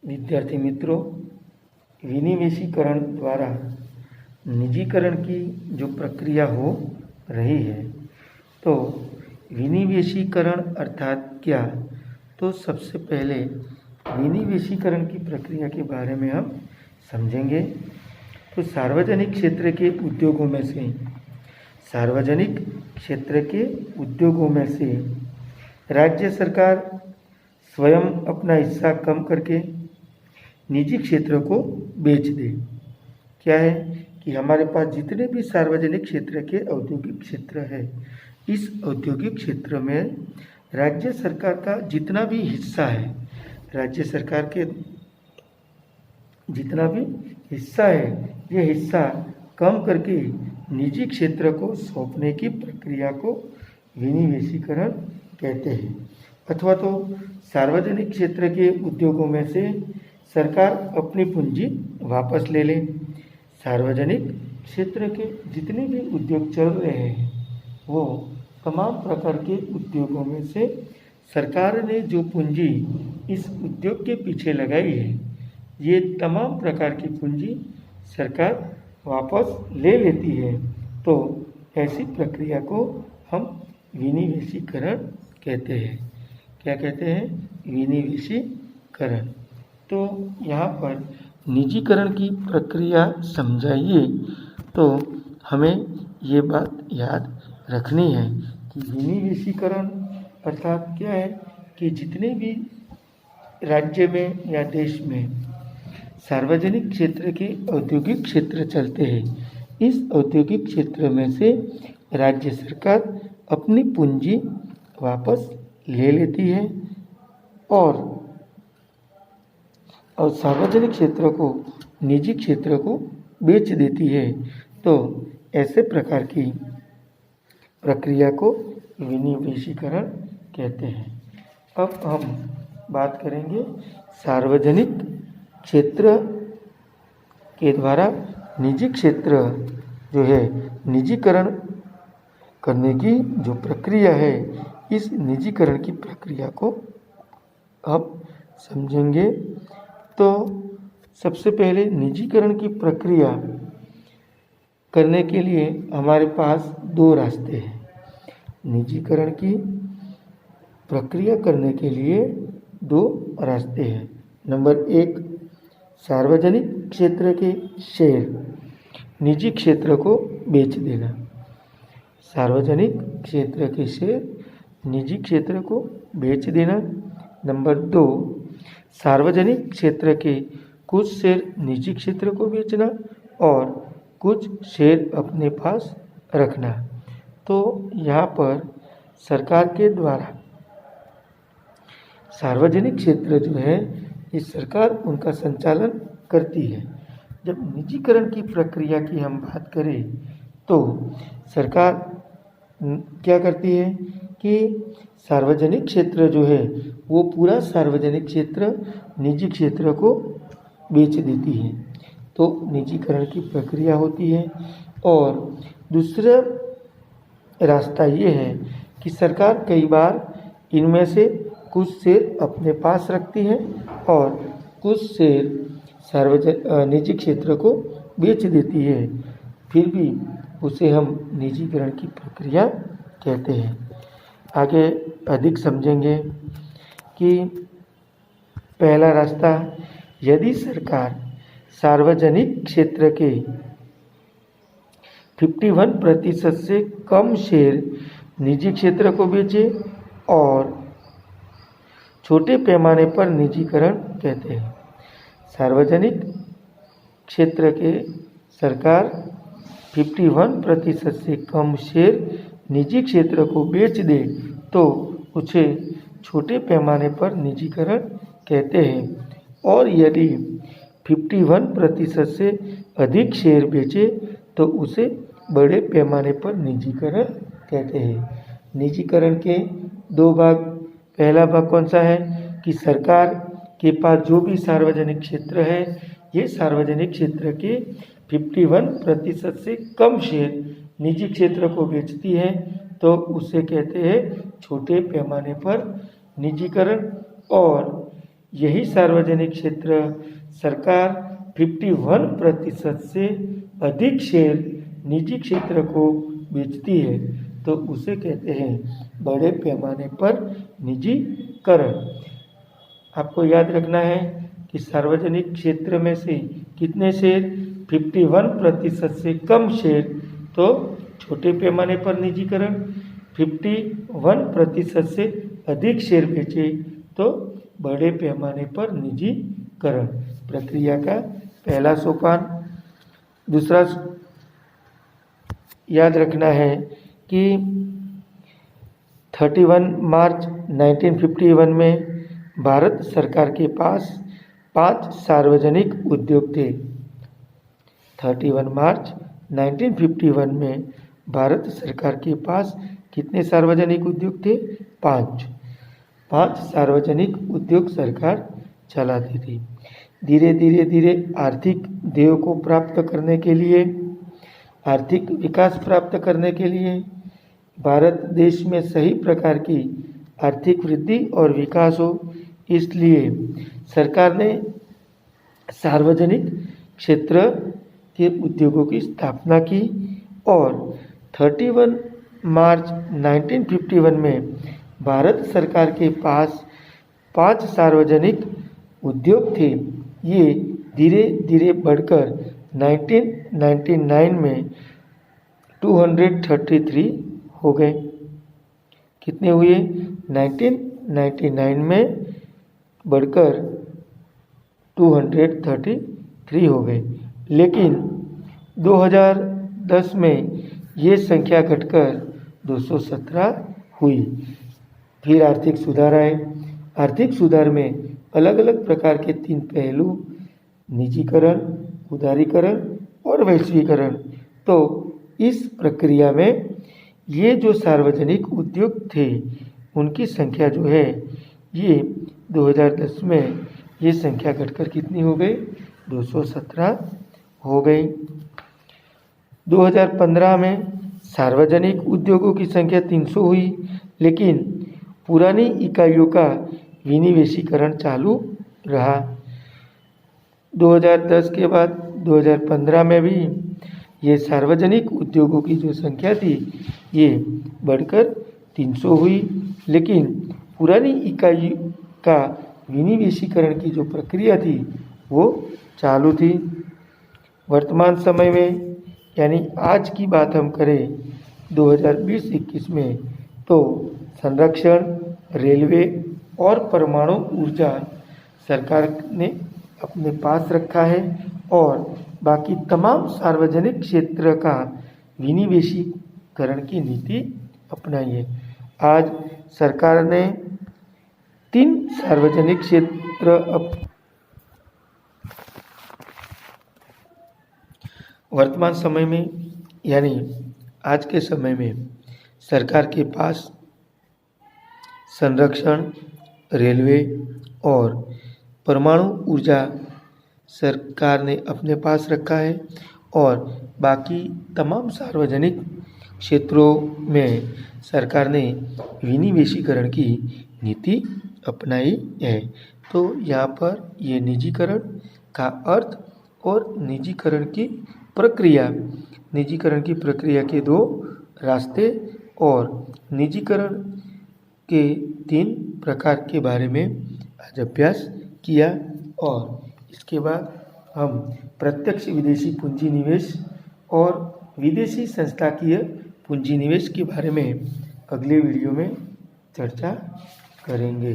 विद्यार्थी मित्रों, विनिवेशीकरण द्वारा निजीकरण की जो प्रक्रिया हो रही है, तो विनिवेशीकरण अर्थात क्या, तो सबसे पहले विनिवेशीकरण की प्रक्रिया के बारे में हम समझेंगे। तो सार्वजनिक क्षेत्र के उद्योगों में से राज्य सरकार स्वयं अपना हिस्सा कम करके निजी क्षेत्र को बेच दे। क्या है कि हमारे पास जितने भी सार्वजनिक क्षेत्र के औद्योगिक क्षेत्र है, इस औद्योगिक क्षेत्र में राज्य सरकार का जितना भी हिस्सा है, राज्य सरकार के जितना भी हिस्सा है, ये हिस्सा कम करके निजी क्षेत्र को सौंपने की प्रक्रिया को विनिवेशीकरण कहते हैं। अथवा तो सार्वजनिक क्षेत्र के उद्योगों में से सरकार अपनी पूंजी वापस ले ले। सार्वजनिक क्षेत्र के जितने भी उद्योग चल रहे हैं, वो तमाम प्रकार के उद्योगों में से सरकार ने जो पूंजी इस उद्योग के पीछे लगाई है, ये तमाम प्रकार की पूंजी सरकार वापस ले लेती है। तो ऐसी प्रक्रिया को हम विनिवेशीकरण कहते हैं। क्या कहते हैं? विनिवेशीकरण। तो यहाँ पर निजीकरण की प्रक्रिया समझाइए, तो हमें ये बात याद रखनी है कि विनिवेशीकरण अर्थात क्या है कि जितने भी राज्य में या देश में सार्वजनिक क्षेत्र के औद्योगिक क्षेत्र चलते हैं, इस औद्योगिक क्षेत्र में से राज्य सरकार अपनी पूंजी वापस ले लेती है और सार्वजनिक क्षेत्र को, निजी क्षेत्र को बेच देती है। तो ऐसे प्रकार की प्रक्रिया को विनिवेशीकरण कहते हैं। अब हम बात करेंगे सार्वजनिक क्षेत्र के द्वारा निजी क्षेत्र जो है निजीकरण करने की जो प्रक्रिया है, इस निजीकरण की प्रक्रिया को हम समझेंगे। तो सबसे पहले निजीकरण की प्रक्रिया करने के लिए हमारे पास दो रास्ते हैं। निजीकरण की प्रक्रिया करने के लिए दो रास्ते हैं। नंबर 1, सार्वजनिक क्षेत्र के शेयर निजी क्षेत्र को बेच देना। सार्वजनिक क्षेत्र के शेयर निजी क्षेत्र को बेच देना। नंबर 2, सार्वजनिक क्षेत्र के कुछ शेयर निजी क्षेत्र को बेचना और कुछ शेयर अपने पास रखना। तो यहाँ पर सरकार के द्वारा सार्वजनिक क्षेत्र जो है, इस सरकार उनका संचालन करती है। जब निजीकरण की प्रक्रिया की हम बात करें, तो सरकार क्या करती है कि सार्वजनिक क्षेत्र जो है, वो पूरा सार्वजनिक क्षेत्र निजी क्षेत्र को बेच देती है। तो निजीकरण की प्रक्रिया होती है। और दूसरा रास्ता ये है कि सरकार कई बार इनमें से कुछ शेयर अपने पास रखती है और कुछ शेयर निजी क्षेत्र को बेच देती है। फिर भी उसे हम निजीकरण की प्रक्रिया कहते हैं। आगे अधिक समझेंगे कि पहला रास्ता, यदि सरकार सार्वजनिक क्षेत्र के 51% से कम शेयर निजी क्षेत्र को बेचे और छोटे पैमाने पर निजीकरण कहते हैं। सार्वजनिक क्षेत्र के सरकार 51% से कम शेयर निजी क्षेत्र को बेच दे, तो उसे छोटे पैमाने पर निजीकरण कहते हैं। और यदि 51% से अधिक शेयर बेचे, तो उसे बड़े पैमाने पर निजीकरण कहते हैं। निजीकरण के दो भाग, पहला भाग कौन सा है कि सरकार के पास जो भी सार्वजनिक क्षेत्र है, ये सार्वजनिक क्षेत्र के 51% से कम शेयर निजी क्षेत्र को बेचती है, तो उसे कहते हैं छोटे पैमाने पर निजीकरण। और यही सार्वजनिक क्षेत्र सरकार 51% से अधिक शेयर निजी क्षेत्र को बेचती है तो उसे कहते हैं बड़े पैमाने पर निजीकरण। आपको याद रखना है कि सार्वजनिक क्षेत्र में से कितने शेयर 51% से कम शेयर तो छोटे पैमाने पर निजीकरण, 51% से अधिक शेयर बेचे तो बड़े पैमाने पर निजीकरण। प्रक्रिया का पहला सोपान। दूसरा याद रखना है कि 31 मार्च 1951 में भारत सरकार के पास 5 सार्वजनिक उद्योग थे। 31 मार्च 1951 में भारत सरकार के पास कितने सार्वजनिक उद्योग थे? 5 सार्वजनिक उद्योग सरकार चलाती थी। धीरे आर्थिक ध्येयों को प्राप्त करने के लिए, आर्थिक विकास प्राप्त करने के लिए भारत देश में सही प्रकार की आर्थिक वृद्धि और विकास हो, इसलिए सरकार ने सार्वजनिक क्षेत्र के उद्योगों की स्थापना की और 31 मार्च 1951 में भारत सरकार के पास 5 सार्वजनिक उद्योग थे। ये धीरे धीरे बढ़कर 1999 में 233 हो गए। कितने हुए? 1999 में बढ़कर 233 हो गए। लेकिन 2010 में ये संख्या घटकर 217 हुई। फिर आर्थिक सुधार आए। आर्थिक सुधार में अलग अलग प्रकार के 3 पहलू, निजीकरण, उदारीकरण और वैश्वीकरण। तो इस प्रक्रिया में ये जो सार्वजनिक उद्योग थे उनकी संख्या जो है ये 2010 में ये संख्या घटकर कितनी हो गई? 217 हो गई। 2015 में सार्वजनिक उद्योगों की संख्या 300 हुई, लेकिन पुरानी इकाइयों का विनिवेशीकरण चालू रहा। 2010 के बाद 2015 में भी ये सार्वजनिक उद्योगों की जो संख्या थी ये बढ़कर 300 हुई, लेकिन पुरानी इकाई का विनिवेशीकरण की जो प्रक्रिया थी वो चालू थी। वर्तमान समय में यानी आज की बात हम करें 2020-21 में तो संरक्षण, रेलवे और परमाणु ऊर्जा सरकार ने अपने पास रखा है और बाकी तमाम सार्वजनिक क्षेत्र का विनिवेशीकरण की नीति अपनाई है। आज सरकार ने 3 सार्वजनिक क्षेत्र वर्तमान समय में यानी आज के समय में सरकार के पास संरक्षण, रेलवे और परमाणु ऊर्जा सरकार ने अपने पास रखा है और बाकी तमाम सार्वजनिक क्षेत्रों में सरकार ने विनिवेशीकरण की नीति अपनाई है। तो यहाँ पर ये निजीकरण का अर्थ और निजीकरण की प्रक्रिया के 2 रास्ते और निजीकरण के 3 प्रकार के बारे में आज अभ्यास किया और इसके बाद हम प्रत्यक्ष विदेशी पूंजी निवेश और विदेशी संस्थाकीय पूंजी निवेश के बारे में अगले वीडियो में चर्चा करेंगे।